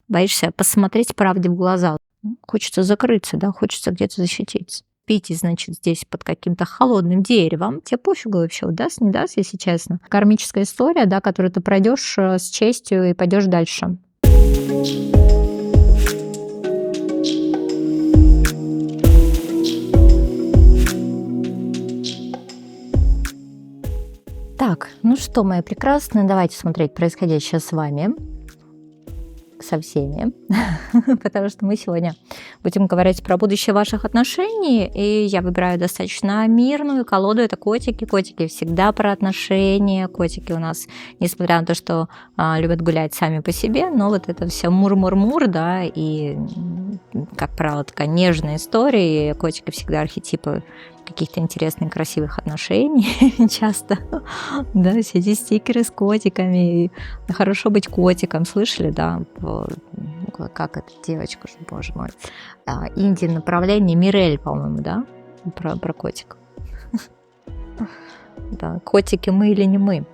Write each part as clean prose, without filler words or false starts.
боишься посмотреть правде в глаза. Хочется закрыться, да, хочется где-то защититься. Спите, значит, здесь под каким-то холодным деревом. Тебе пофигу вообще, даст, не даст, если честно. Кармическая история, да, которую ты пройдешь с честью и пойдешь дальше. Так, ну что, мои прекрасные, давайте смотреть происходящее с вами, со всеми, потому что мы сегодня будем говорить про будущее ваших отношений, и я выбираю достаточно мирную колоду. Это котики. Котики всегда про отношения. Котики у нас, несмотря на то, что любят гулять сами по себе, но вот это все мур-мур-мур, да, и, как правило, такая нежная история, и котики всегда архетипы каких-то интересных, красивых отношений часто, да, все эти стикеры с котиками, и хорошо быть котиком, слышали, да, как эта девочка, боже мой, Индия, направление Мирель, по-моему, да, про котиков. Да, котики мы или не мы.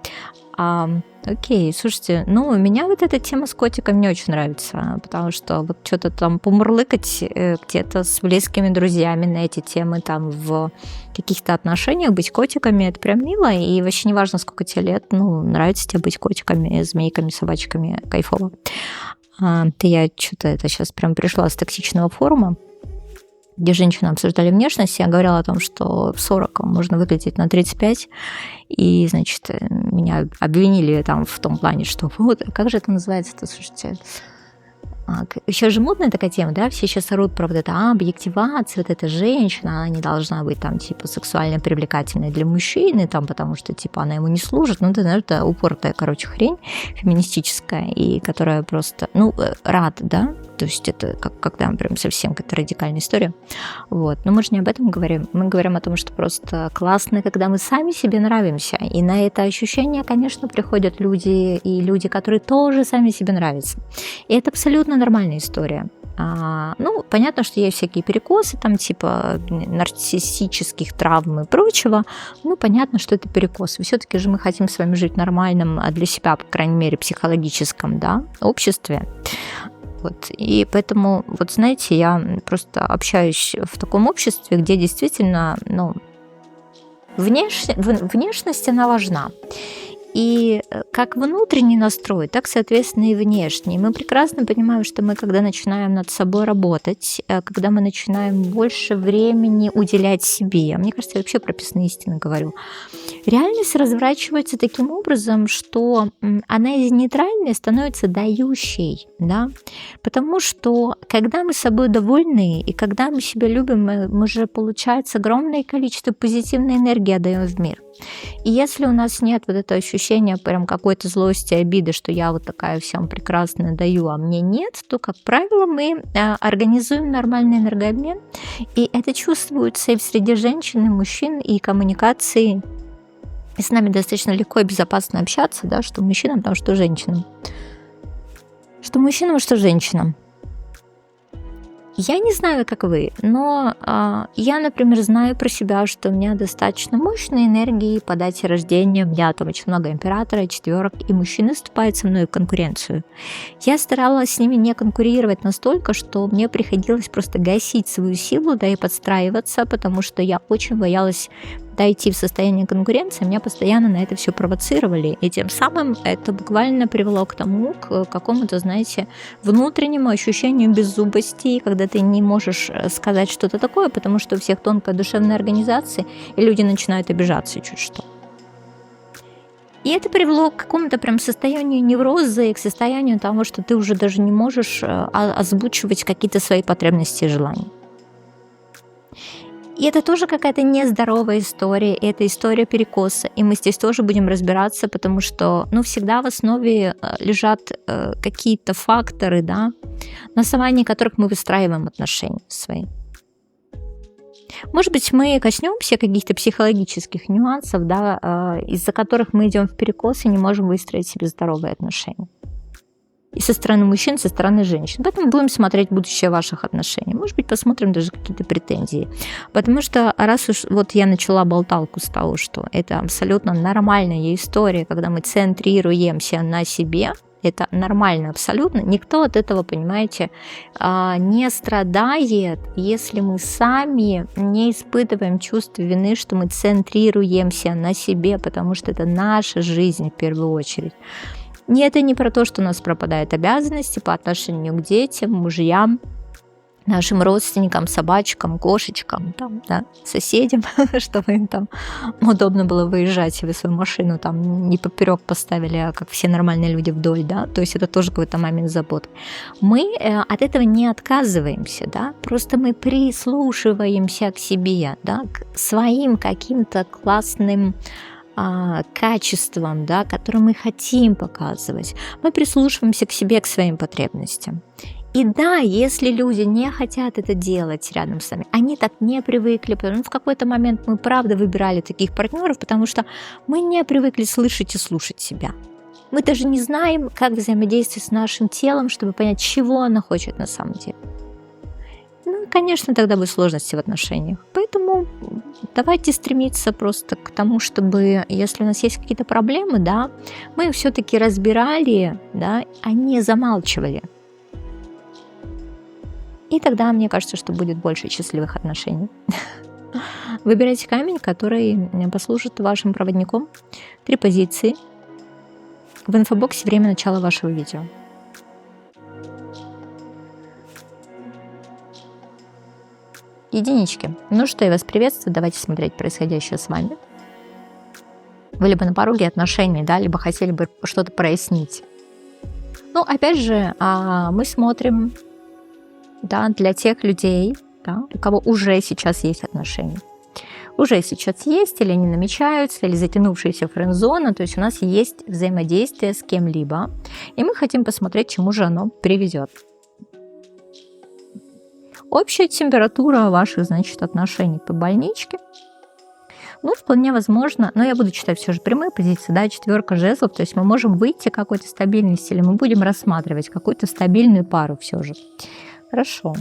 Окей, слушайте, ну, меня вот эта тема с котиком не очень нравится, потому что вот что-то там помурлыкать где-то с близкими друзьями на эти темы, там в каких-то отношениях быть котиками, это прям мило, и вообще не важно, сколько тебе лет, ну, нравится тебе быть котиками, змейками, собачками, кайфово. Я что-то это сейчас прям пришла с токсичного форума, где женщины обсуждали внешность, я говорила о том, что в 40 можно выглядеть на 35, и, значит, меня обвинили там в том плане, что вот, как же это называется-то, слушайте, еще же модная такая тема, да, все сейчас орут про вот это объективация, вот эта женщина, она не должна быть там, типа, сексуально привлекательной для мужчины, там, потому что, типа, она ему не служит, ну, ты знаешь, это упоротая, короче, хрень феминистическая, и которая просто, ну, рад, да, то есть это когда прям совсем какая-то радикальная история, вот, но мы же не об этом говорим, мы говорим о том, что просто классно, когда мы сами себе нравимся, и на это ощущение, конечно, приходят люди, и люди, которые тоже сами себе нравятся, и это абсолютно нормальная история. Ну, понятно, что есть всякие перекосы, там, типа нарциссических травм и прочего. Ну, понятно, что это перекосы. Все-таки же мы хотим с вами жить в нормальном, для себя, по крайней мере, психологическом, да, обществе. Вот. И поэтому, вот знаете, я просто общаюсь в таком обществе, где действительно, ну, внешность, она важна. И как внутренний настрой, так, соответственно, и внешний. Мы прекрасно понимаем, что мы, когда начинаем над собой работать, когда мы начинаем больше времени уделять себе, мне кажется, я вообще прописные истины говорю, реальность разворачивается таким образом, что она из нейтральной становится дающей, да? Потому что, когда мы собой довольны, и когда мы себя любим, мы же, получается, огромное количество позитивной энергии отдаем в мир. И если у нас нет вот этого ощущения прям какой-то злости, обиды, что я вот такая всем прекрасно даю, а мне нет, то, как правило, мы организуем нормальный энергообмен, и это чувствуется и в среде женщин, и мужчин, и коммуникации. И с нами достаточно легко и безопасно общаться, да, что мужчинам, потому что женщинам. Что мужчинам, что женщинам. Я не знаю, как вы, но я, например, знаю про себя, что у меня достаточно мощной энергии по дате рождения. У меня там очень много императора, четверок, и мужчины вступают со мной в конкуренцию. Я старалась с ними не конкурировать настолько, что мне приходилось просто гасить свою силу, да, и подстраиваться, потому что я очень боялась дойти в состояние конкуренции, меня постоянно на это все провоцировали. И тем самым это буквально привело к тому, к какому-то, знаете, внутреннему ощущению беззубости, когда ты не можешь сказать что-то такое, потому что у всех тонкая душевная организация, и люди начинают обижаться чуть что. И это привело к какому-то прям состоянию невроза и к состоянию того, что ты уже даже не можешь озвучивать какие-то свои потребности и желания. И это тоже какая-то нездоровая история, и это история перекоса. И мы здесь тоже будем разбираться, потому что, ну, всегда в основе лежат какие-то факторы, да, на основании которых мы выстраиваем отношения свои. Может быть, мы коснемся каких-то психологических нюансов, да, из-за которых мы идем в перекос и не можем выстроить себе здоровые отношения. И со стороны мужчин, со стороны женщин. Поэтому будем смотреть будущее ваших отношений. Может быть, посмотрим даже какие-то претензии. Потому что раз уж вот я начала болталку с того, что это абсолютно нормальная история, когда мы центрируемся на себе, это нормально абсолютно. Никто от этого, понимаете, не страдает, если мы сами не испытываем чувство вины, что мы центрируемся на себе, потому что это наша жизнь в первую очередь. И это не про то, что у нас пропадают обязанности по отношению к детям, мужьям, нашим родственникам, собачкам, кошечкам, там, да, соседям, чтобы им там удобно было выезжать, и вы свою машину там не поперек поставили, а как все нормальные люди вдоль, да, то есть это тоже какой-то момент заботы. Мы от этого не отказываемся, да, просто мы прислушиваемся к себе, да, к своим каким-то классным качествам, да, которые мы хотим показывать. Мы прислушиваемся к себе, к своим потребностям. И да, если люди не хотят это делать рядом с нами, они так не привыкли, потому что в какой-то момент мы правда выбирали таких партнеров, потому что мы не привыкли слышать и слушать себя. Мы даже не знаем, как взаимодействовать с нашим телом, чтобы понять, чего оно хочет на самом деле. Ну, конечно, тогда будут сложности в отношениях. Поэтому давайте стремиться просто к тому, чтобы, если у нас есть какие-то проблемы, да, мы их все-таки разбирали, да, а не замалчивали. И тогда, мне кажется, что будет больше счастливых отношений. Выбирайте камень, который послужит вашим проводником. 3 позиции. В инфобоксе время начала вашего видео. Единички. Ну что, я вас приветствую. Давайте смотреть происходящее с вами. Вы либо на пороге отношений, да, либо хотели бы что-то прояснить. Ну, опять же, мы смотрим, да, для тех людей, да, у кого уже сейчас есть отношения. Уже сейчас есть, или они намечаются, или затянувшаяся френд-зона, то есть у нас есть взаимодействие с кем-либо, и мы хотим посмотреть, к чему же оно приведет. Общая температура ваших, значит, отношений по больничке. Ну, вполне возможно, но я буду читать все же прямые позиции, да, 4 жезлов, то есть мы можем выйти к какой-то стабильности, или мы будем рассматривать какую-то стабильную пару все же. Хорошо.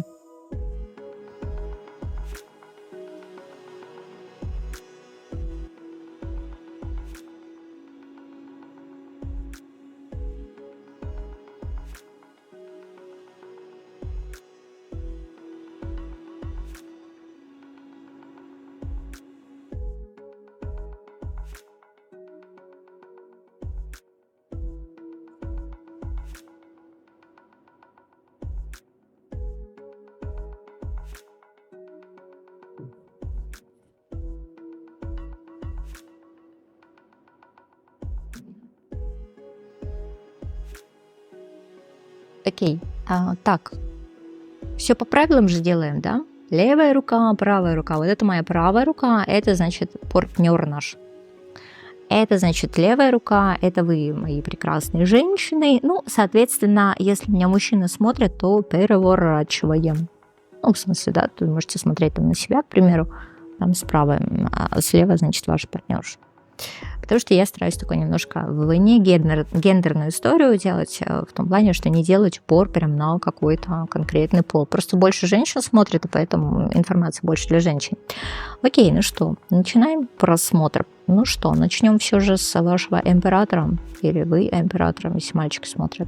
Окей. Так, все по правилам же делаем, да? Левая рука, правая рука. Вот это моя правая рука, это значит партнер наш. Это значит левая рука, это вы, мои прекрасные женщины. Ну, соответственно, если меня мужчины смотрят, то переворачиваем. Ну, в смысле, да, вы можете смотреть там на себя, к примеру, там справа, а слева, значит, ваш партнерша. Потому что я стараюсь такой немножко вне гендерную историю делать, в том плане, что не делать упор прям на какой-то конкретный пол. Просто больше женщин смотрят, и поэтому информация больше для женщин. Окей, ну что, начинаем просмотр. Ну что, начнем все же с вашего императора, или вы императором, если мальчики смотрят.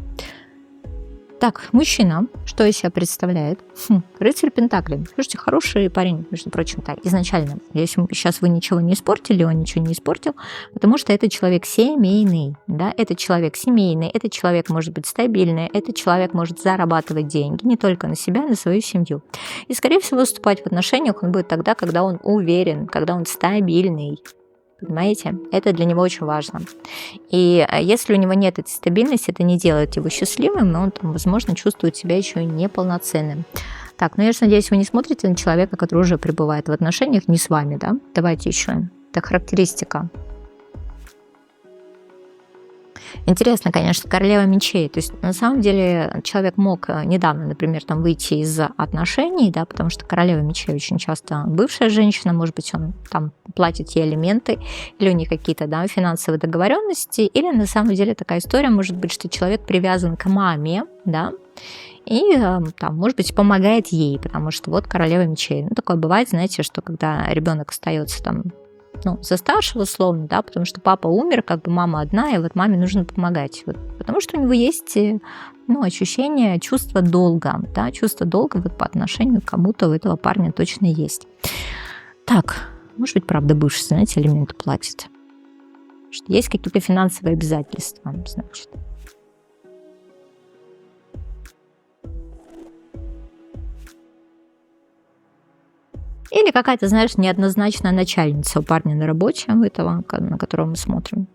Так, мужчина, что из себя представляет? Рыцарь Пентаклей. Слушайте, хороший парень, между прочим, так, изначально. Если сейчас вы ничего не испортили, он ничего не испортил, потому что это человек семейный, да, это человек семейный, этот человек может быть стабильный, этот человек может зарабатывать деньги не только на себя, на свою семью. И, скорее всего, вступать в отношениях он будет тогда, когда он уверен, когда он стабильный. Понимаете? Это для него очень важно. И если у него нет этой стабильности, это не делает его счастливым, но он, там, возможно, чувствует себя еще неполноценным. Так, ну я же надеюсь, вы не смотрите на человека, который уже пребывает в отношениях не с вами, да? Давайте еще. Это характеристика. Интересно, конечно, королева мечей. То есть, на самом деле, человек мог недавно, например, там выйти из отношений, да, потому что королева мечей очень часто бывшая женщина, может быть, он там платит ей алименты, или у них какие-то, да, финансовые договоренности, или на самом деле такая история может быть, что человек привязан к маме, да, и там, может быть, помогает ей, потому что вот королева мечей. Ну, такое бывает, знаете, что когда ребенок остается там ну, за старшего условно, да, потому что папа умер, как бы мама одна, и вот маме нужно помогать. Вот, потому что у него есть, ну, ощущение, чувство долга, да, чувство долга вот по отношению к кому-то у этого парня точно есть. Так, может быть, правда, бывший, знаете, алименты платит. Что есть какие-то финансовые обязательства, значит. Или какая-то, знаешь, неоднозначная начальница у парня на работе, у этого, на которого мы смотрим.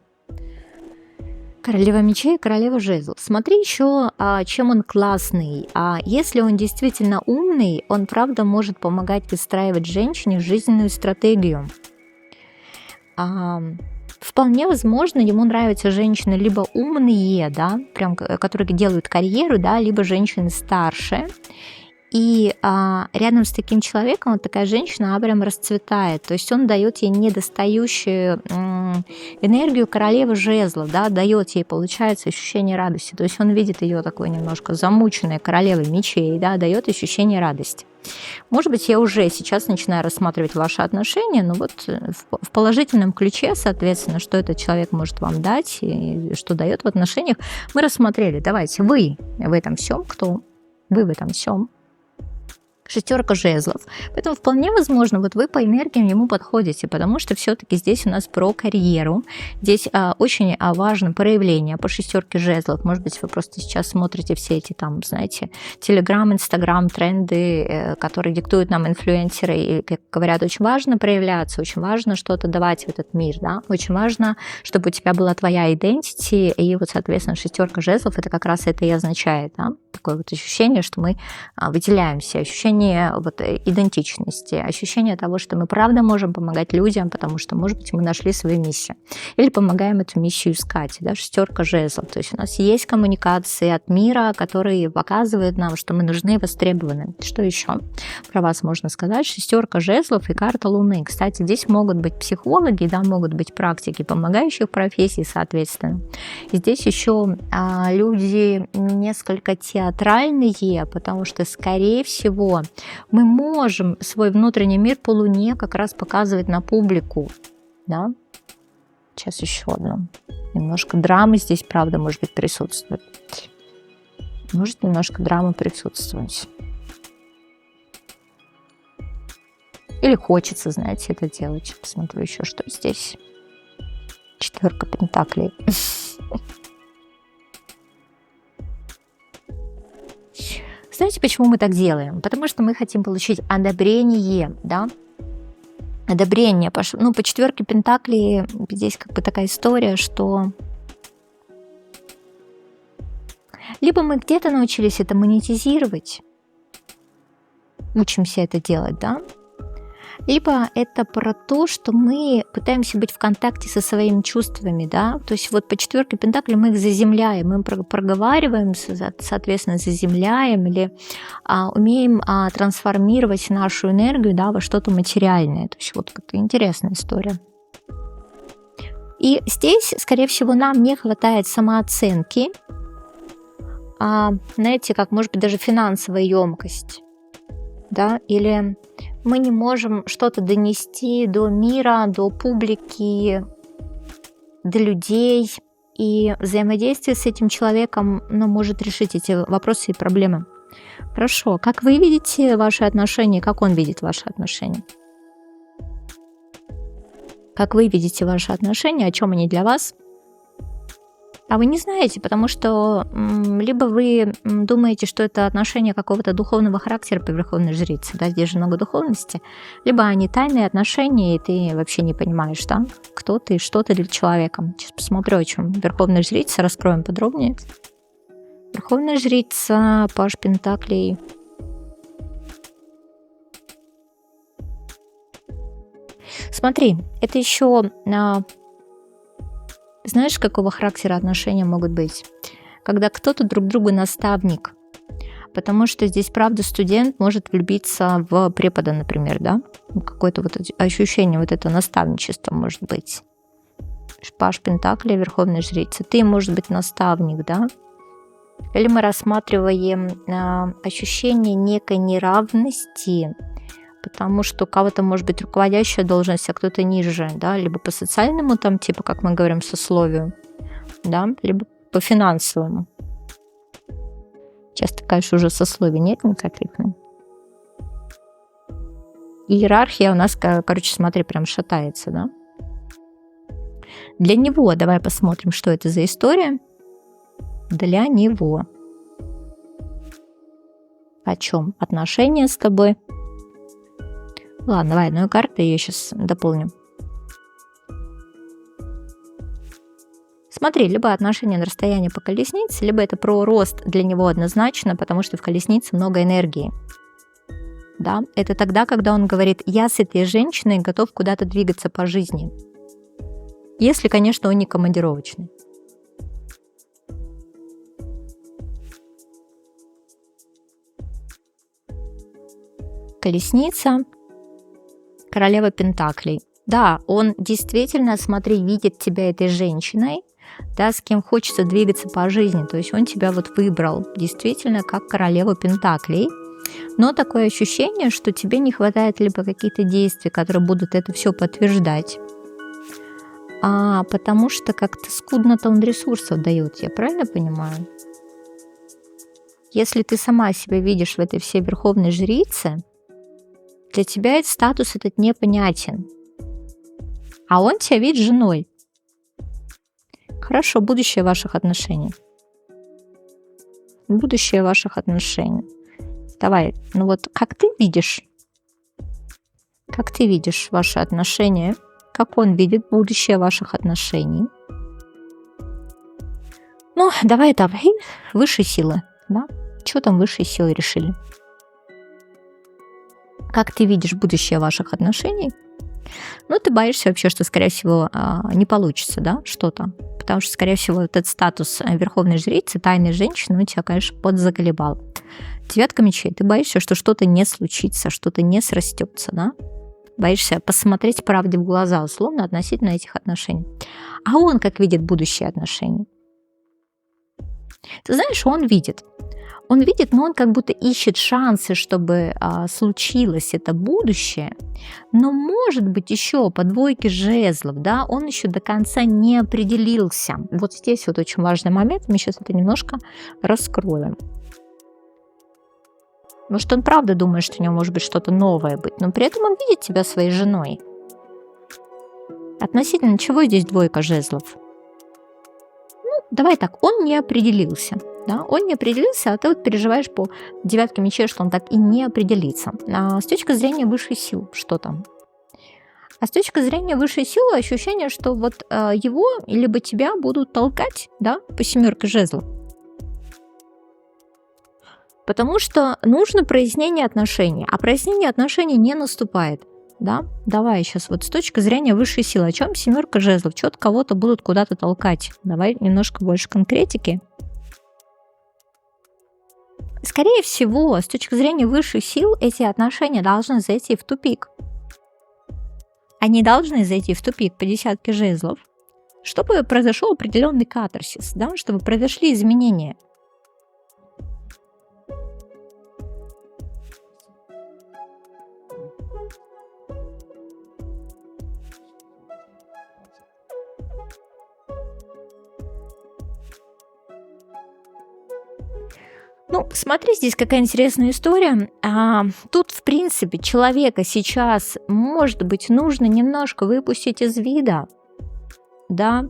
Королева мечей, королева жезлов. Смотри еще, чем он классный. Если он действительно умный, он, правда, может помогать выстраивать женщине жизненную стратегию. Вполне возможно, ему нравятся женщины либо умные, да, прям, которые делают карьеру, да, либо женщины старше. И рядом с таким человеком вот такая женщина прям расцветает. То есть он дает ей недостающую энергию королевы жезлов, да, дает ей, получается, ощущение радости. То есть он видит ее такой немножко замученной королевой мечей, да, дает ощущение радости. Может быть, я уже сейчас начинаю рассматривать ваши отношения, но вот в положительном ключе, соответственно, что этот человек может вам дать и что дает в отношениях, мы рассмотрели. Давайте, вы в этом всем, кто вы в этом всем. Шестерка жезлов. Поэтому вполне возможно, вот вы по энергиям ему подходите, потому что все-таки здесь у нас про карьеру. Здесь очень важно проявление по шестерке жезлов. Может быть, вы просто сейчас смотрите все эти там, знаете, Телеграм, Инстаграм, тренды, которые диктуют нам инфлюенсеры. И, как говорят, очень важно проявляться, очень важно что-то давать в этот мир, да. Очень важно, чтобы у тебя была твоя identity. И вот, соответственно, шестерка жезлов, это как раз это и означает, да. Такое вот ощущение, что мы выделяемся, ощущение вот идентичности, ощущение того, что мы правда можем помогать людям, потому что, может быть, мы нашли свою миссию. Или помогаем эту миссию искать, да, шестерка жезлов. То есть у нас есть коммуникации от мира, которые показывают нам, что мы нужны и востребованы. Что еще про вас можно сказать? Шестерка жезлов и карта Луны. Кстати, здесь могут быть психологи, да, могут быть практики помогающих профессий, соответственно. И здесь еще люди несколько театральные, потому что, скорее всего, мы можем свой внутренний мир по Луне как раз показывать на публику, да. Сейчас еще одно. Немножко драмы здесь, правда, может быть, присутствует. Может немножко драмы присутствовать. Или хочется, знаете, это делать. Посмотрю еще, что здесь. Четверка пентаклей. Знаете, почему мы так делаем? Потому что мы хотим получить одобрение, да? Одобрение. Ну, по четверке пентаклей здесь как бы такая история, что либо мы где-то научились это монетизировать, учимся это делать, да? Либо это про то, что мы пытаемся быть в контакте со своими чувствами, да, то есть вот по четверке пентаклей мы их заземляем, мы проговариваем, соответственно, заземляем или умеем трансформировать нашу энергию, да, во что-то материальное, то есть вот какая интересная история. И здесь, скорее всего, нам не хватает самооценки, знаете, как, может быть, даже финансовая емкость, да, или мы не можем что-то донести до мира, до публики, до людей, и взаимодействие с этим человеком, ну, может решить эти вопросы и проблемы. Хорошо, как вы видите ваши отношения, как он видит ваши отношения? Как вы видите ваши отношения, о чем они для вас? А вы не знаете, потому что либо вы думаете, что это отношения какого-то духовного характера по верховной жрице, да, здесь же много духовности, либо они тайные отношения, и ты вообще не понимаешь, да, кто ты, что ты для человека. Сейчас посмотрю, о чем верховная жрица, раскроем подробнее. Верховная жрица, паж пентаклей. Смотри, это еще... Знаешь, какого характера отношения могут быть? Когда кто-то друг другу наставник. Потому что здесь, правда, студент может влюбиться в препода, например, да? Какое-то вот ощущение вот этого наставничества может быть. Паж пентаклей, верховная жрица. Ты, может быть, наставник, да? Или мы рассматриваем ощущение некой неравности потому что у кого-то может быть руководящая должность, а кто-то ниже, да, либо по социальному, там, типа, как мы говорим, сословию, да, либо по финансовому. Часто, конечно, уже сословий нет никаких. Ну. Иерархия у нас, короче, смотри, прям шатается, да. Для него, давай посмотрим, что это за история. Для него. О чем отношения с тобой? Ладно, давай одну карту, я сейчас дополню. Смотри, либо отношения на расстоянии по колеснице, либо это про рост для него однозначно, потому что в колеснице много энергии. Да, это тогда, когда он говорит, я с этой женщиной готов куда-то двигаться по жизни. Если, конечно, он не командировочный. Колесница, королева пентаклей. Да, он действительно, смотри, видит тебя этой женщиной, да, с кем хочется двигаться по жизни. То есть он тебя вот выбрал действительно как королеву пентаклей. Но такое ощущение, что тебе не хватает либо каких-то действий, которые будут это все подтверждать, потому что как-то скудно-то он ресурсов дает, я правильно понимаю? Если ты сама себя видишь в этой всей верховной жрице, для тебя этот статус этот непонятен. А он тебя видит женой. Хорошо, будущее ваших отношений. Будущее ваших отношений. Давай, ну вот как ты видишь ваши отношения, как он видит будущее ваших отношений. Ну, давай высшие силы, да? Что там высшие силы решили? Как ты видишь будущее ваших отношений? Ну, ты боишься вообще, что, скорее всего, не получится, да, что-то. Потому что, скорее всего, вот этот статус верховной жрицы, тайной женщины, у тебя, конечно, подзаколебал. Девятка мечей. Ты боишься, что что-то не случится, что-то не срастется, да? Боишься посмотреть правде в глаза, условно, относительно этих отношений. А он как видит будущее отношения? Ты знаешь, он видит, но он как будто ищет шансы, чтобы случилось это будущее, но может быть еще по двойке жезлов, да, он еще до конца не определился. Вот здесь вот очень важный момент, мы сейчас это немножко раскроем. Может, он правда думает, что у него может быть что-то новое быть, но при этом он видит тебя своей женой. Относительно чего здесь двойка жезлов? Ну, давай так, он не определился. Да? Он не определился, а ты вот переживаешь по девятке мечей, что он так и не определится. А с точки зрения высшей силы, что там? А с точки зрения высшей силы ощущение, что вот его либо тебя будут толкать, да, по семерке жезлов. Потому что нужно прояснение отношений, а прояснение отношений не наступает. Да? Давай сейчас вот с точки зрения высшей силы, о чем семерка жезлов? Что-то кого-то будут куда-то толкать. Давай немножко больше конкретики. Скорее всего, с точки зрения высших сил, эти отношения должны зайти в тупик. Они должны зайти в тупик по десятке жезлов, чтобы произошел определенный катарсис, да? Чтобы произошли изменения. Ну, смотри, здесь какая интересная история. Тут, в принципе, человека сейчас, может быть, нужно немножко выпустить из вида, да,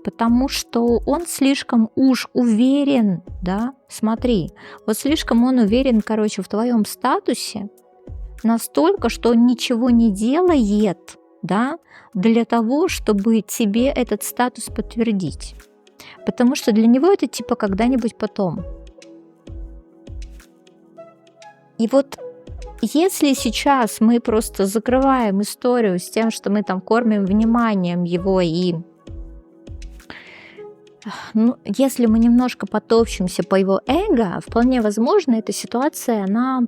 потому что он слишком уж уверен, да, смотри, вот слишком он уверен, короче, в твоем статусе, настолько, что он ничего не делает, да, для того, чтобы тебе этот статус подтвердить. Потому что для него это типа когда-нибудь потом. И вот если сейчас мы просто закрываем историю с тем, что мы там кормим вниманием его, и если мы немножко потопчемся по его эго, вполне возможно, эта ситуация, она,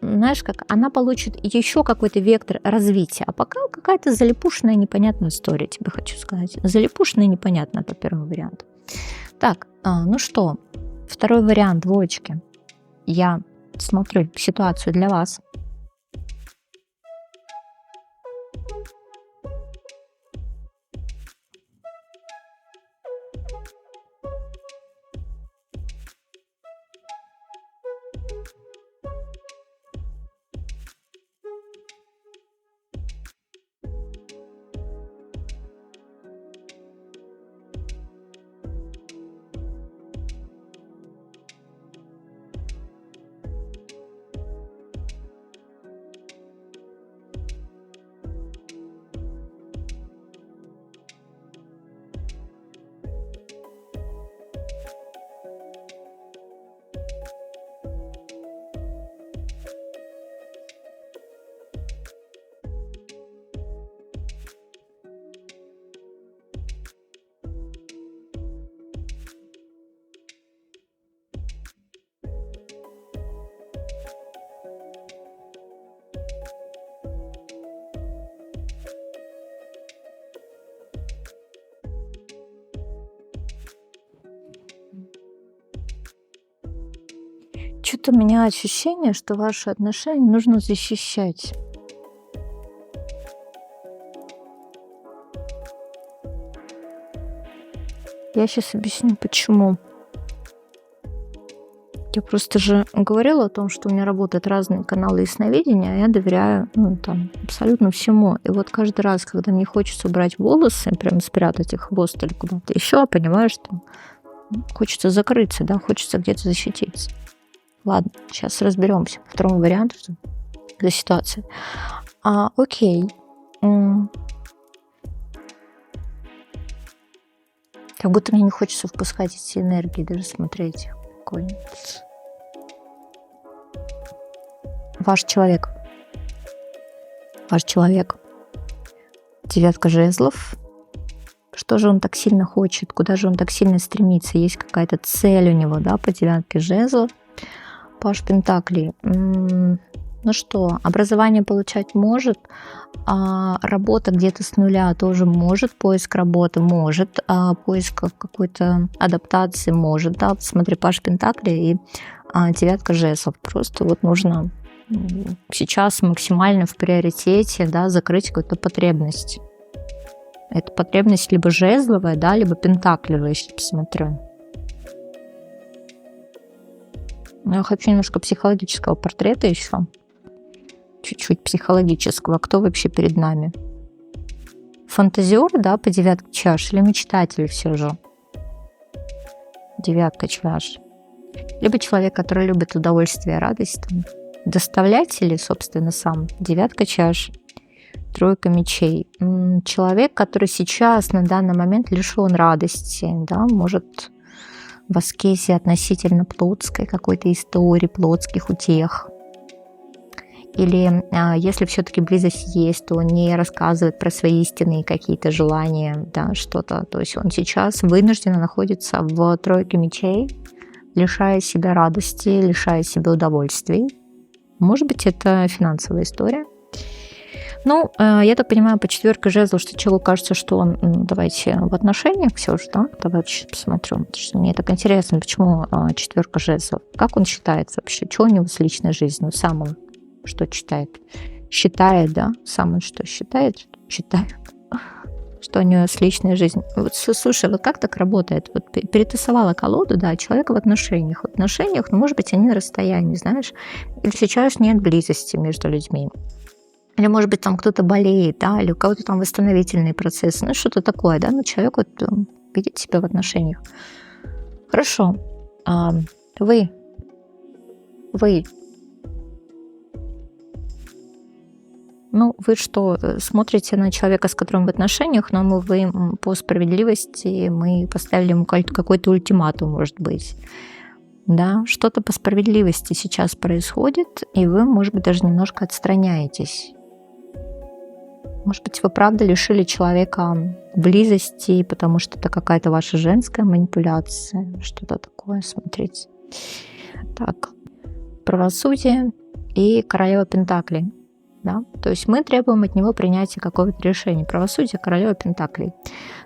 знаешь, как она получит еще какой-то вектор развития. А пока какая-то залипушная непонятная история, тебе хочу сказать. Залипушная непонятная по первому варианту. Так, ну что, второй вариант, двоечки. Я смотрю ситуацию для вас. Что-то у меня ощущение, что ваши отношения нужно защищать. Я сейчас объясню, почему. Я просто же говорила о том, что у меня работают разные каналы ясновидения, а я доверяю, ну, там, абсолютно всему. И вот каждый раз, когда мне хочется убрать волосы, прям спрятать их в хвост или куда-то еще, понимаю, что хочется закрыться, да, хочется где-то защититься. Ладно, сейчас разберемся. Второй вариант, что за ситуация. Окей. М, Как будто мне не хочется впускать эти энергии, даже смотреть их. Какой-нибудь. Ваш человек. Ваш человек. Девятка жезлов. Что же он так сильно хочет? Куда же он так сильно стремится? Есть какая-то цель у него, да, по девятке жезлов. Паш Пентаклей. Ну что, образование получать может, работа где-то с нуля тоже может, поиск работы может, поиск какой-то адаптации может, да, смотри, Паш Пентаклей и девятка жезлов. Просто вот нужно сейчас максимально в приоритете, да, закрыть какую-то потребность. Это потребность либо жезловая, да, либо пентаклевая, если посмотрю. Я хочу немножко психологического портрета еще. Чуть-чуть психологического. Кто вообще перед нами? Фантазер, да, по девятке чаш, или мечтатель все же? Девятка чаш. Либо человек, который любит удовольствие, радость, там, доставлять, или, собственно, сам. Девятка чаш. Тройка мечей. Человек, который сейчас, на данный момент, лишен радости, да, может в аскезе относительно плотской какой-то истории, плотских утех. Или если все-таки близость есть, то не рассказывает про свои истинные какие-то желания, да, что-то. То есть он сейчас вынужден находиться в тройке мечей, лишая себя радости, лишая себя удовольствий. Может быть, это финансовая история. Ну, я так понимаю, по четверке жезлов, что человеку кажется, что он, давайте, в отношениях все же, да? Давайте сейчас посмотрим. Потому что мне так интересно, почему четверка жезлов. Как он считается вообще? Что у него с личной жизнью? Сам он что читает? Считает, да? Сам он что считает? Считает. Что у него с личной жизнью. Вот, слушай, вот как так работает? Вот перетасовала колоду, да, человека в отношениях. В отношениях, ну, может быть, они на расстоянии, знаешь? Или сейчас нет близости между людьми. Или, может быть, там кто-то болеет, да, или у кого-то там восстановительные процессы, ну, что-то такое, да, но человек вот видит себя в отношениях. Хорошо. Вы, ну, вы что, смотрите на человека, с которым в отношениях, но вы по справедливости, мы поставили ему какой-то ультиматум, может быть. Да, что-то по справедливости сейчас происходит, и вы, может быть, даже немножко отстраняетесь. Может быть, вы правда лишили человека близости, потому что это какая-то ваша женская манипуляция, что-то такое, смотрите. Так, правосудие и королева Пентаклей. Да? То есть мы требуем от него принятия какого-то решения. Правосудие, королева Пентаклей.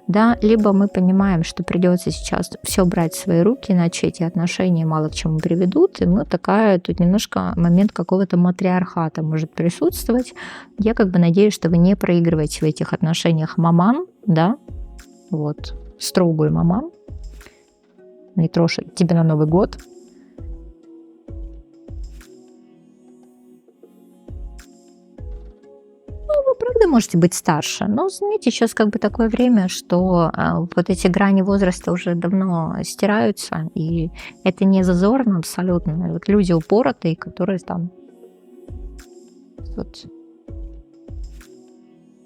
Да? Либо мы понимаем, что придется сейчас все брать в свои руки, иначе эти отношения мало к чему приведут. И мы такая, тут немножко момент какого-то матриархата может присутствовать. Я как бы надеюсь, что вы не проигрываете в этих отношениях маман, да, вот, строгую маман, не трожь тебя на Новый год. Вы правда можете быть старше, но, знаете, сейчас как бы такое время, что вот эти грани возраста уже давно стираются, и это не зазорно абсолютно. Вот люди упоротые, которые там вот.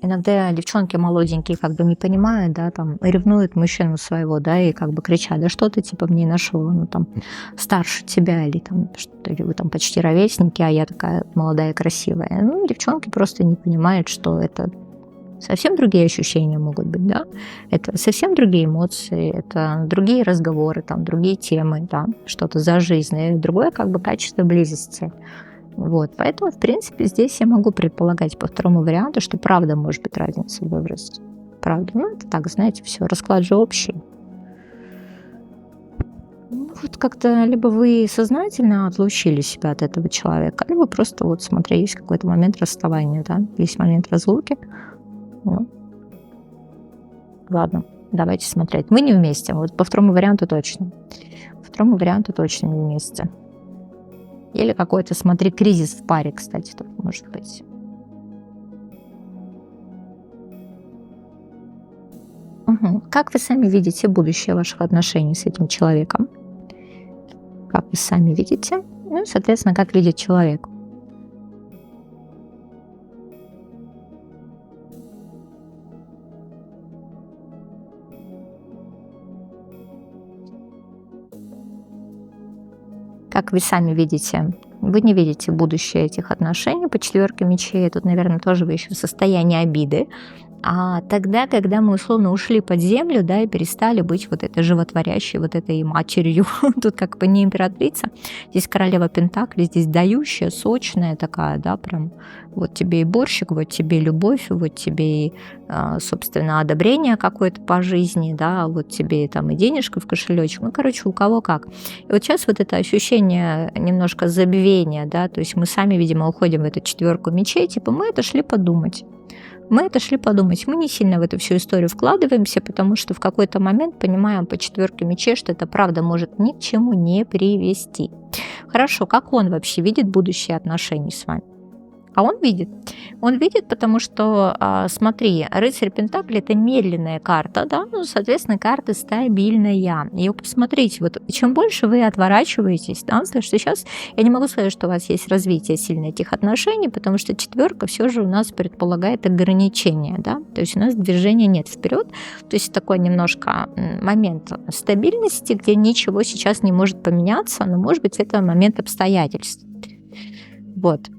Иногда девчонки молоденькие как бы не понимают, да, там ревнуют мужчину своего, да, и как бы кричат: да что ты типа в ней нашел, ну там старше тебя, или там что-то, или вы там почти ровесники, а я такая молодая, красивая. Ну, девчонки просто не понимают, что это совсем другие ощущения могут быть, да, это совсем другие эмоции, это другие разговоры, там другие темы, да, что-то за жизнь, и другое как бы качество близости. Вот, поэтому, в принципе, здесь я могу предполагать по второму варианту, что правда может быть разница в возрасте. Правда. Ну, это так, знаете, все, расклад же общий. Ну, вот как-то либо вы сознательно отлучили себя от этого человека, либо просто вот смотри, есть какой-то момент расставания, да, есть момент разлуки. Вот. Ладно, давайте смотреть. Вы не вместе, вот по второму варианту точно. По второму варианту точно не вместе. Или какой-то, смотри, кризис в паре, кстати, тут может быть. Мгм. Как вы сами видите будущее ваших отношений с этим человеком? Как вы сами видите? Ну, и, соответственно, как видит человек. Как вы сами видите, вы не видите будущее этих отношений по четверке мечей. Тут, наверное, тоже вы еще в состоянии обиды. А тогда, когда мы условно ушли под землю, да, и перестали быть вот этой животворящей, вот этой матерью, тут как бы не императрица, здесь королева Пентаклей, здесь дающая, сочная такая, да, прям вот тебе и борщик, вот тебе и любовь, вот тебе и, собственно, одобрение какое-то по жизни, да, вот тебе там и денежка в кошелечек, ну, короче, у кого как. И вот сейчас вот это ощущение немножко забвения, да, то есть мы сами, видимо, уходим в эту четверку мечей, типа мы отошли подумать. Мы отошли подумать, мы не сильно в эту всю историю вкладываемся, потому что в какой-то момент понимаем по четверке мечей, что это правда может ни к чему не привести. Хорошо, как он вообще видит будущее отношений с вами? А он видит. Он видит, потому что, смотри, рыцарь Пентакли – это медленная карта, да, ну, соответственно, карта стабильная. И вы посмотрите, вот чем больше вы отворачиваетесь, да, потому что сейчас я не могу сказать, что у вас есть развитие сильно этих отношений, потому что четверка все же у нас предполагает ограничения, да, то есть у нас движения нет вперед, то есть такой немножко момент стабильности, где ничего сейчас не может поменяться, но, может быть, это момент обстоятельств. Вот.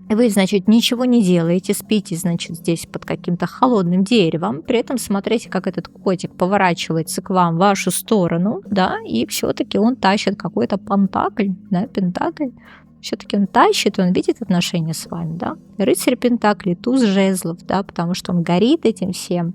Вы, значит, ничего не делаете, спите, значит, здесь под каким-то холодным деревом, при этом смотрите, как этот котик поворачивается к вам в вашу сторону, да, и все-таки он тащит какой-то пентакль, да, пентакль, все-таки он тащит, он видит отношения с вами, да. Рыцарь Пентаклей, туз жезлов, да, потому что он горит этим всем.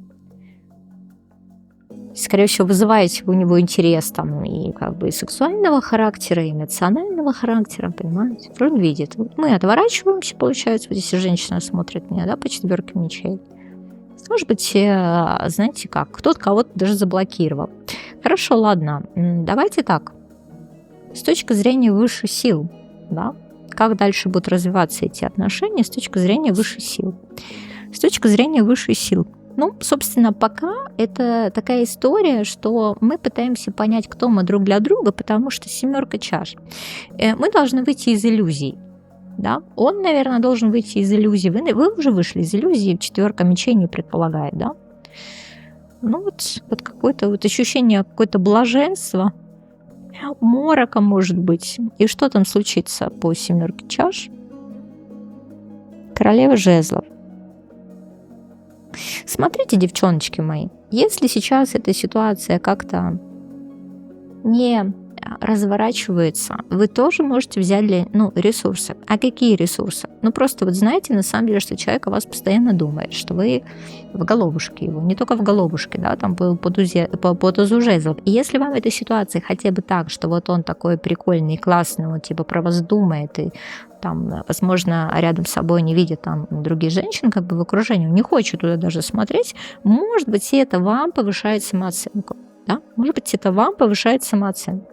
Скорее всего, вызываете у него интерес там и как бы и сексуального характера, и эмоционального характера, понимаете? Он видит. Вот мы отворачиваемся, получается, вот если женщина смотрит меня, да, по четверке мечей. Может быть, знаете как, кто-то кого-то даже заблокировал. Хорошо, ладно, давайте так. С точки зрения высших сил, да, как дальше будут развиваться эти отношения с точки зрения высших сил. С точки зрения высших сил. Ну, собственно, пока это такая история, что мы пытаемся понять, кто мы друг для друга, потому что семерка чаш. Мы должны выйти из иллюзий. Да? Он, наверное, должен выйти из иллюзий. Вы уже вышли из иллюзии, четверка мечей не предполагает, да? Ну, вот какое-то вот ощущение какое-то блаженства, морока, может быть. И что там случится по семерке чаш? Королева жезлов. Смотрите, девчоночки мои, если сейчас эта ситуация как-то не разворачивается, вы тоже можете взять ресурсы. А какие ресурсы? Ну, просто вот знаете, на самом деле, что человек о вас постоянно думает, что вы в головушке его, не только в головушке, да, там по тузу жезлов. И если вам эта ситуация хотя бы так, что вот он такой прикольный, классный, он типа про вас думает, и там, возможно, рядом с собой не видит там других женщин, как бы в окружении, он не хочет туда даже смотреть, может быть, это вам повышает самооценку. Да? Может быть, это вам повышает самооценку.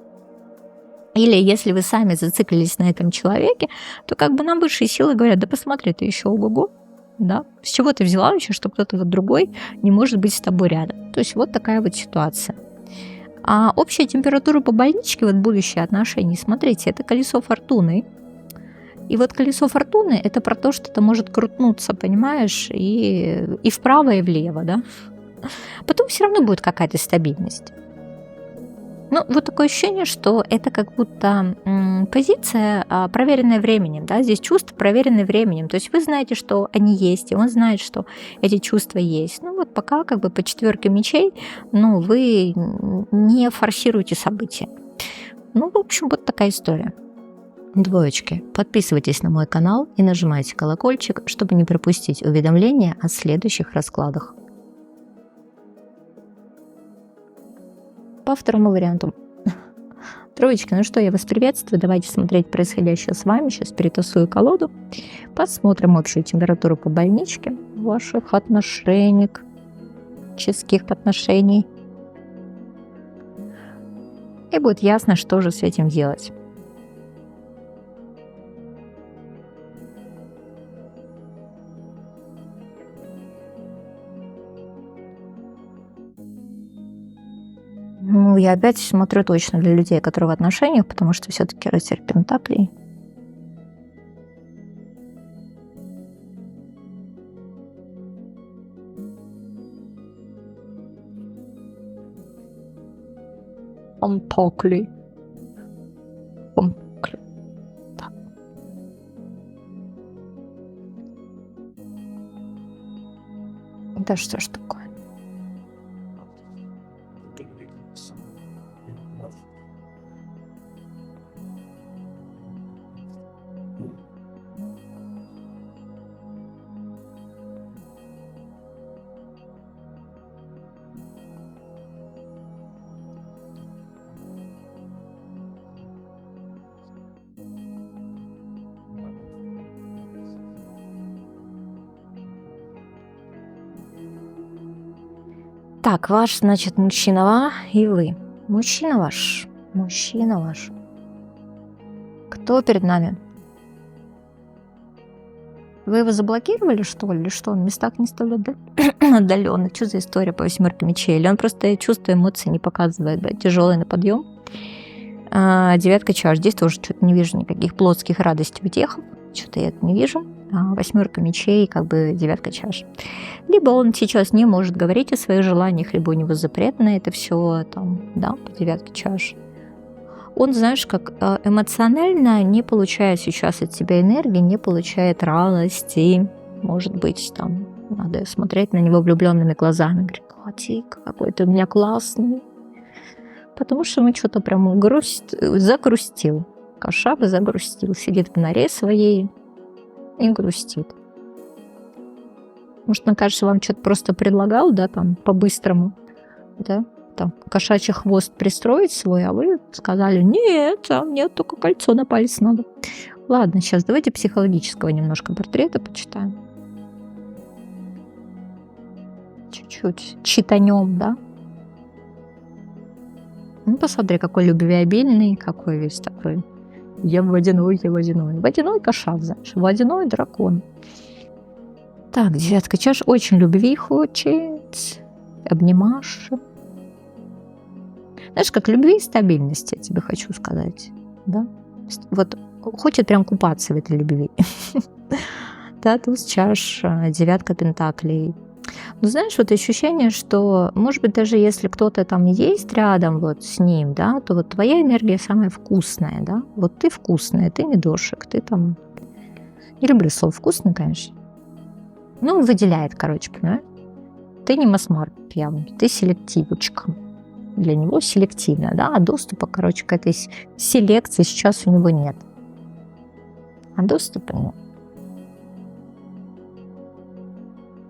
Или если вы сами зациклились на этом человеке, то как бы нам высшие силы говорят, да посмотри, ты еще ого-го, да? С чего ты взяла вообще, что кто-то вот другой не может быть с тобой рядом? То есть вот такая вот ситуация. А общая температура по больничке, вот будущие отношения, смотрите, это колесо фортуны. И вот колесо фортуны – это про то, что это может крутнуться, понимаешь, и вправо, и влево, да? Потом все равно будет какая-то стабильность. Ну, вот такое ощущение, что это как будто позиция, проверенная временем, да, здесь чувства, проверенные временем. То есть вы знаете, что они есть, и он знает, что эти чувства есть. Ну, вот пока как бы по четверке мечей, ну, вы не форсируете события. Ну, в общем, вот такая история. Двоечки, подписывайтесь на мой канал и нажимайте колокольчик, чтобы не пропустить уведомления о следующих раскладах. По второму варианту. Троечки, ну что, я вас приветствую. Давайте смотреть происходящее с вами. Сейчас перетасую колоду. Посмотрим общую температуру по больничке ваших отношений, отношений. И будет ясно, что же с этим делать. Ну, я опять смотрю точно для людей, которые в отношениях, потому что все-таки рыцарь пентаклей. Пентакли. Пентакли. Так. Да что ж такое? Так, ваш, значит, мужчина и вы. Мужчина ваш. Кто перед нами? Вы его заблокировали, что ли? Или что? Он в местах не столь отдаленных. Что за история по 8 мечей? Или он просто чувства, эмоции не показывает, да? Тяжелый на подъем. 9 чаш. Здесь тоже что-то не вижу никаких плотских радостей, утехов. Что-то я это не вижу. 8 мечей, как бы 9 чаш. Либо он сейчас не может говорить о своих желаниях, либо у него запрет на это все, там, да, по 9 чаш. Он, знаешь, как эмоционально не получает сейчас от тебя энергии, не получает радости. Может быть, там, надо смотреть на него влюбленными глазами. Говорит, котик, какой ты у меня классный. Потому что мы что-то прям загрустил. Кошак загрустил, сидит в норе своей и грустит. Может, мне кажется, вам что-то просто предлагал, да, там, по-быстрому, да, там, кошачий хвост пристроить свой, а вы сказали, нет, а мне только кольцо на палец надо. Ладно, сейчас давайте психологического немножко портрета почитаем. Чуть-чуть читанем, да. Ну, посмотри, какой любвеобильный, какой весь такой. Я водяной. Водяной кошак, знаешь, водяной дракон. Так, 9 чаш очень любви хочет. Обнимашь. Знаешь, как любви и стабильности, я тебе хочу сказать. Да? Вот хочет прям купаться в этой любви. Да, туз чаш, 9 пентаклей. Ну, знаешь, вот ощущение, что, может быть, даже если кто-то там есть рядом вот с ним, да, то вот твоя энергия самая вкусная, да. Вот ты вкусная, ты медошек, ты там... Не люблю слово «вкусный», конечно. Ну, он выделяет, короче, понимаешь? Ты не масмар пьяный, ты селективочка. Для него селективно, да, а доступа, короче, к этой селекции сейчас у него нет. А доступа нет.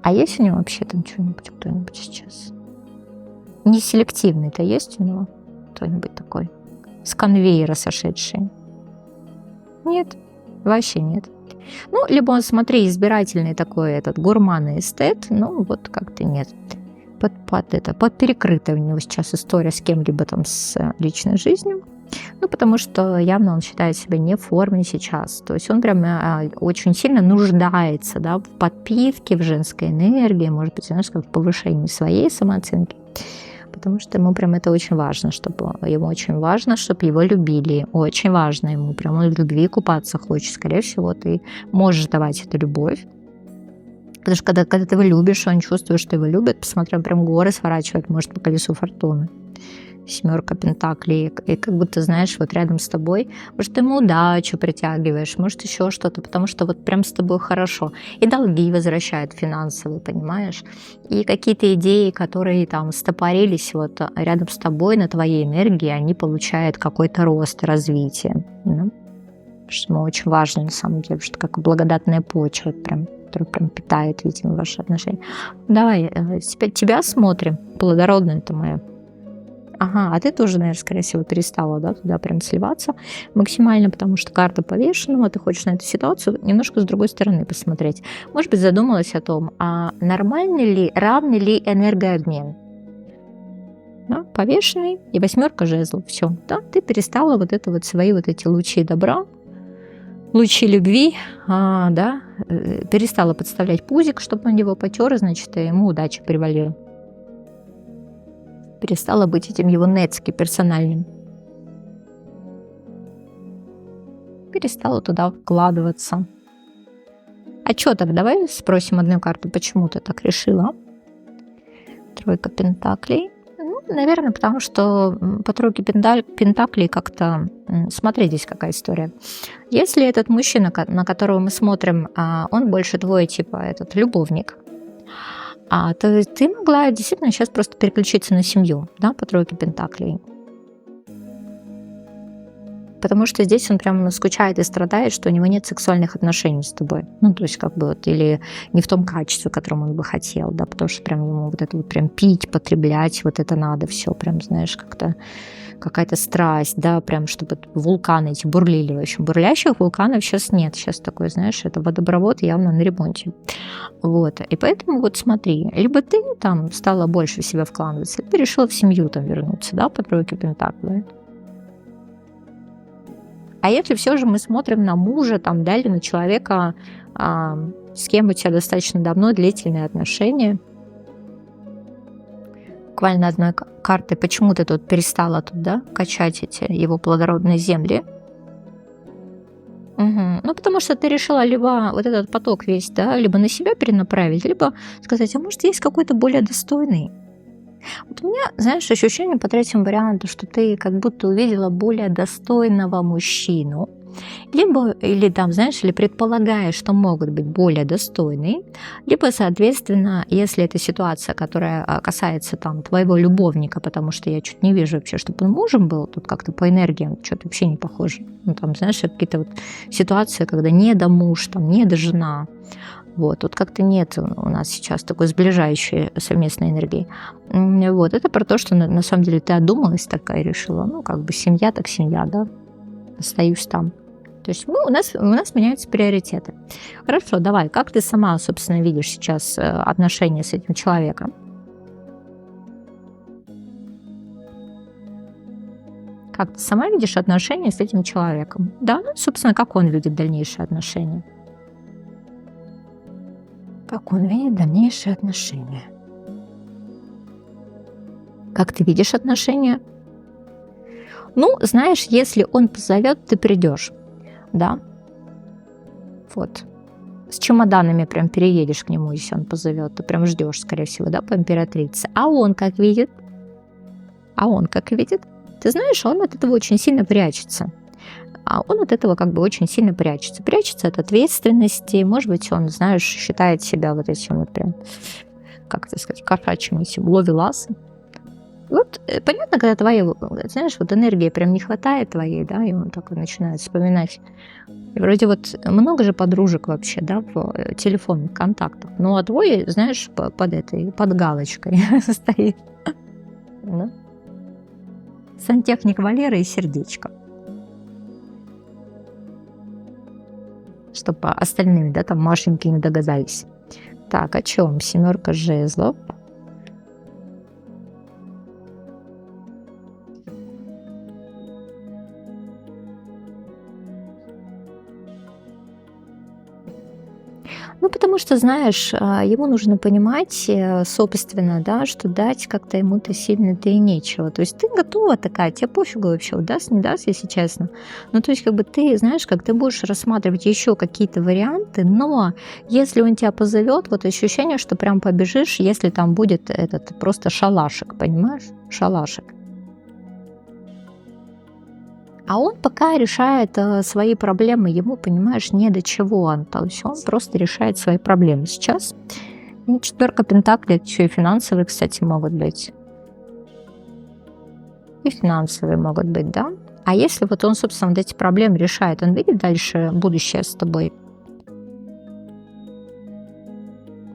А есть у него вообще там что-нибудь, кто-нибудь сейчас? Не селективный-то есть у него кто-нибудь такой? С конвейера сошедший? Нет, вообще нет. Ну, либо он, смотри, избирательный такой, этот гурман и эстет, ну, вот как-то нет. Под перекрытая у него сейчас история с кем-либо там с личной жизнью. Ну, потому что явно он считает себя не в форме сейчас. То есть он прям очень сильно нуждается, да, в подпитке, в женской энергии, может быть, знаешь, как в повышении своей самооценки. Потому что ему прям это очень важно, чтобы его любили. Очень важно ему, прям он в любви купаться хочет. Скорее всего, ты можешь давать эту любовь. Потому что когда ты его любишь, он чувствует, что его любят, посмотрим, прям горы сворачивает, может, по колесу фортуны. 7 пентаклей, и как будто, знаешь, вот рядом с тобой, может, ты ему удачу притягиваешь, может, еще что-то, потому что вот прям с тобой хорошо. И долги возвращают финансовые, понимаешь? И какие-то идеи, которые там стопорились вот рядом с тобой на твоей энергии, они получают какой-то рост, развитие. Да? Что ему очень важно, на самом деле, что как благодатная почва, прям, которая прям питает, видимо, ваши отношения. Давай, тебя смотрим, плодородная ты моя Ага, а ты тоже, наверное, скорее всего, перестала, да, туда прям сливаться максимально, потому что карта повешенного, ты хочешь на эту ситуацию немножко с другой стороны посмотреть. Может быть, задумалась о том, а нормальный ли, равный ли энергообмен? Да, повешенный и восьмерка жезлов. Все, да, ты перестала вот это вот свои вот эти лучи добра, лучи любви, да, перестала подставлять пузик, чтобы он его потер, значит, и ему удача привалила. Перестала быть этим его нецки персональным. Перестала туда вкладываться. А чё так? Давай спросим одну карту, почему ты так решила? Тройка пентаклей. Ну, наверное, потому что по тройке пентаклей как-то... Смотри, здесь какая история. Если этот мужчина, на которого мы смотрим, он больше твой, типа, этот любовник, то ты могла действительно сейчас просто переключиться на семью, да, по тройке пентаклей. Потому что здесь он прям скучает и страдает, что у него нет сексуальных отношений с тобой. Ну, то есть как бы вот, или не в том качестве, которым он бы хотел, да, потому что прям ему вот это вот прям пить, потреблять, вот это надо все, прям, знаешь, как-то какая-то страсть, да, прям чтобы вулканы эти бурлили. В общем, бурлящих вулканов сейчас нет. Сейчас такой, знаешь, это водопровод явно на ремонте. Вот. И поэтому вот смотри, либо ты там стала больше в себя вкладываться, либо решила в семью там вернуться, да, по тройке пентаклей. А если все же мы смотрим на мужа, там, да, или на человека, с кем у тебя достаточно давно длительные отношения, буквально одной картой, почему ты тут перестала тут, да, качать эти его плодородные земли? Мгм. Ну, потому что ты решила либо вот этот поток весь, да, либо на себя перенаправить, либо сказать, а может, есть какой-то более достойный. Вот у меня, знаешь, ощущение по третьему варианту, что ты как будто увидела более достойного мужчину, либо, или там, знаешь, или предполагаешь, что могут быть более достойные, либо, соответственно, если это ситуация, которая касается там твоего любовника, потому что я чуть не вижу вообще, чтобы он мужем был, тут как-то по энергиям что-то вообще не похоже. Ну, там, знаешь, какие-то вот ситуации, когда не до муж, там, не до жена. Вот, тут как-то нет у нас сейчас такой сближающей совместной энергии. Вот, это про то, что на самом деле ты одумалась такая и решила, ну, как бы семья так семья, да, остаюсь там. То есть у нас меняются приоритеты. Хорошо, давай, как ты сама, собственно, видишь сейчас отношения с этим человеком? Как ты сама видишь отношения с этим человеком? Да, ну, собственно, как он видит дальнейшие отношения? Как он видит дальнейшие отношения? Как ты видишь отношения? Ну, знаешь, если он позовет, ты придешь, да? Вот. С чемоданами прям переедешь к нему, если он позовет. Ты прям ждешь, скорее всего, да, по императрице. А он как видит? Ты знаешь, он от этого очень сильно прячется. Он от этого как бы очень сильно прячется. Прячется от ответственности. Может быть, он, знаешь, считает себя вот этим вот прям, как это сказать, кошачьим этим ловеласом. Вот понятно, когда твоей, знаешь, вот энергии прям не хватает твоей, да, и он такой начинает вспоминать. И вроде вот много же подружек вообще, да, в телефонных контактах. Ну, а твой, знаешь, под галочкой стоит. Да? Сантехник Валера и сердечко. Чтобы остальные, да, там Машеньки не догадались. Так, о чем? Семерка жезлов. Ну, потому что, знаешь, ему нужно понимать, собственно, да, что дать как-то ему-то сильно-то и нечего. То есть ты готова такая, тебе пофигу вообще, даст, не даст, если честно. Ну, то есть как бы ты, знаешь, как ты будешь рассматривать еще какие-то варианты, но если он тебя позовет, вот ощущение, что прям побежишь, если там будет этот просто шалашик, понимаешь? Шалашик. А он пока решает свои проблемы, ему, понимаешь, не до чего он. То есть он просто решает свои проблемы сейчас. И четверка пентаклей, это еще и финансовые, кстати, могут быть. И финансовые могут быть, да. А если вот он, собственно, вот эти проблемы решает, он видит дальше будущее с тобой?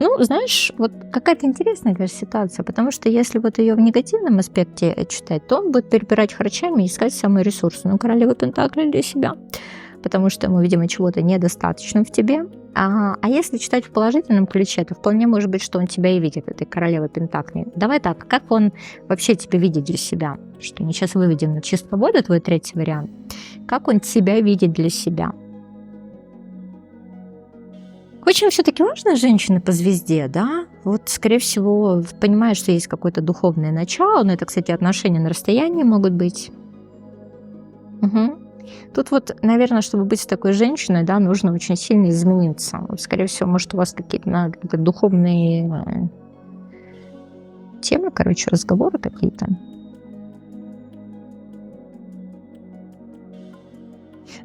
Ну, знаешь, вот какая-то интересная, конечно, ситуация, потому что если вот ее в негативном аспекте читать, то он будет перебирать харчами и искать самые ресурсы. Ну, королева Пентакли для себя, потому что ему, видимо, чего-то недостаточно в тебе. А если читать в положительном ключе, то вполне может быть, что он тебя и видит, этой королевы Пентакли. Давай так, как он вообще тебя видит для себя? Что мы сейчас выведем на чистую воду, твой третий вариант. Как он тебя видит для себя? Очень все-таки важная женщина по звезде, да? Вот, скорее всего, понимаешь, что есть какое-то духовное начало, но это, кстати, отношения на расстоянии могут быть. Мгм. Тут вот, наверное, чтобы быть такой женщиной, да, нужно очень сильно измениться. Вот, скорее всего, может, у вас какие-то духовные темы, короче, разговоры какие-то.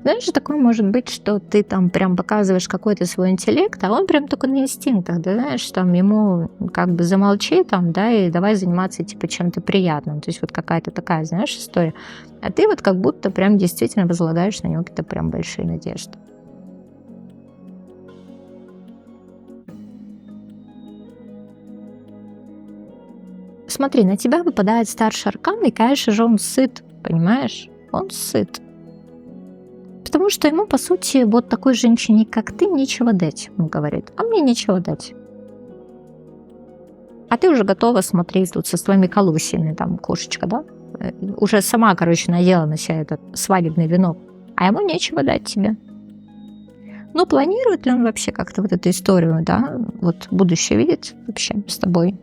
Знаешь, такое может быть, что ты там прям показываешь какой-то свой интеллект, а он прям только на инстинктах, да, знаешь, там ему как бы замолчи там, да, и давай заниматься типа чем-то приятным. То есть вот какая-то такая, знаешь, история. А ты вот как будто прям действительно возлагаешь на него какие-то прям большие надежды. Смотри, на тебя выпадает старший аркан, и, конечно же, он сыт, понимаешь? Он сыт. Потому что ему, по сути, вот такой женщине, как ты, нечего дать, он говорит. А мне нечего дать. А ты уже готова смотреть тут со своими колосьями, там, кошечка, да? Уже сама, короче, надела на себя этот свадебный венок. А ему нечего дать тебе. Ну, планирует ли он вообще как-то вот эту историю, да? Вот будущее видит вообще с тобой?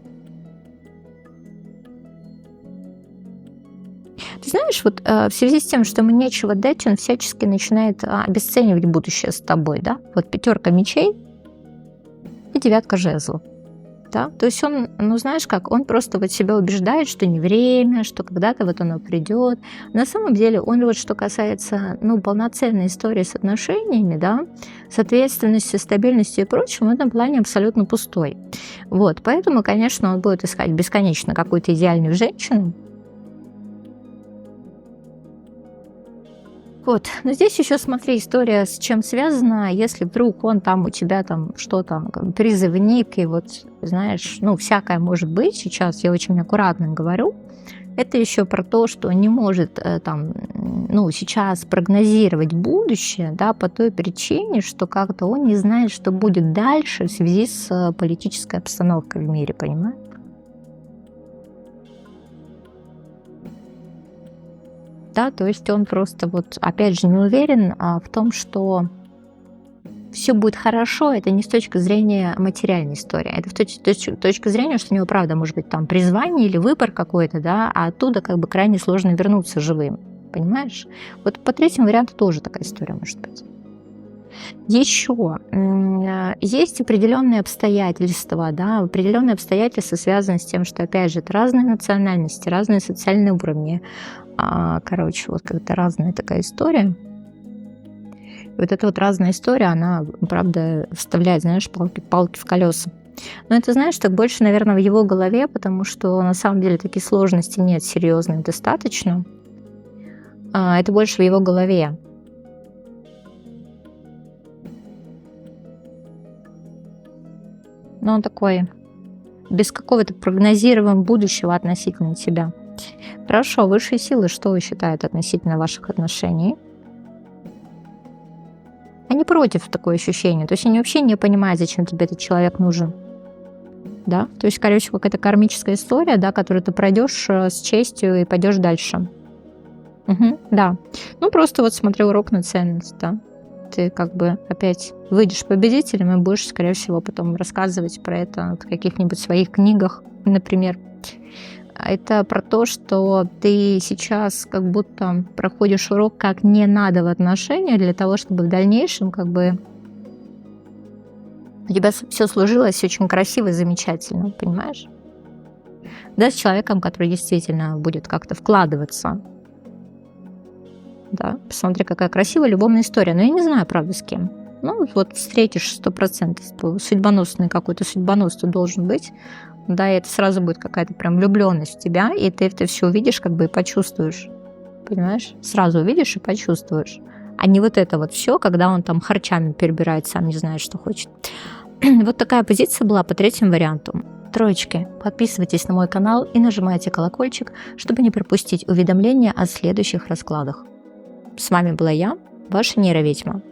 Ты знаешь, вот в связи с тем, что ему нечего дать, он всячески начинает обесценивать будущее с тобой, да? Вот пятерка мечей и девятка жезлов. Да? То есть он, ну знаешь как, он просто вот себя убеждает, что не время, что когда-то вот оно придет. На самом деле он вот что касается, ну, полноценной истории с отношениями, да, с ответственностью, стабильностью и прочим, в этом плане абсолютно пустой. Вот, поэтому, конечно, он будет искать бесконечно какую-то идеальную женщину. Вот, но здесь еще смотри, история с чем связана, если вдруг он там у тебя там что-то, как бы призывник, и вот, знаешь, ну, всякое может быть, сейчас я очень аккуратно говорю, это еще про то, что он не может там, ну, сейчас прогнозировать будущее, да, по той причине, что как-то он не знает, что будет дальше в связи с политической обстановкой в мире, понимаешь? Да, то есть он просто вот, опять же, не уверен в том, что все будет хорошо, это не с точки зрения материальной истории, это точка зрения, что у него, правда, может быть, там призвание или выбор какой-то, да, а оттуда как бы крайне сложно вернуться живым, понимаешь? Вот по третьему варианту тоже такая история может быть. Еще есть определенные обстоятельства, да, определенные обстоятельства связаны с тем, что, опять же, это разные национальности, разные социальные уровни, короче, вот как-то разная такая история. И вот эта вот разная история, она, правда, вставляет, знаешь, палки в колеса. Но это, знаешь, так больше, наверное, в его голове, потому что на самом деле такие сложности нет, серьезных достаточно. Это больше в его голове. Но он такой, без какого-то прогнозирования будущего относительно тебя. Хорошо, высшие силы что считают относительно ваших отношений? Они против такое ощущение. То есть они вообще не понимают, зачем тебе этот человек нужен. Да? То есть, скорее всего, какая-то кармическая история, да, которую ты пройдешь с честью и пойдешь дальше. Мгм, да. Ну, просто вот смотри урок на ценность, да. Ты как бы опять выйдешь победителем и будешь, скорее всего, потом рассказывать про это в каких-нибудь своих книгах, например. Это про то, что ты сейчас как будто проходишь урок, как не надо в отношениях для того, чтобы в дальнейшем как бы у тебя все сложилось очень красиво и замечательно, понимаешь? Да, с человеком, который действительно будет как-то вкладываться. Да, посмотри, какая красивая любовная история. Но я не знаю, правда, с кем. Ну, вот встретишь 100%, судьбоносный какой-то судьбонос должен быть. Да, и это сразу будет какая-то прям влюбленность в тебя, и ты это все увидишь, как бы и почувствуешь. Понимаешь? Сразу увидишь и почувствуешь. А не вот это вот все, когда он там харчами перебирает, сам не знает, что хочет. Вот такая позиция была по третьему варианту. Троечки, подписывайтесь на мой канал и нажимайте колокольчик, чтобы не пропустить уведомления о следующих раскладах. С вами была я, ваша нейроведьма.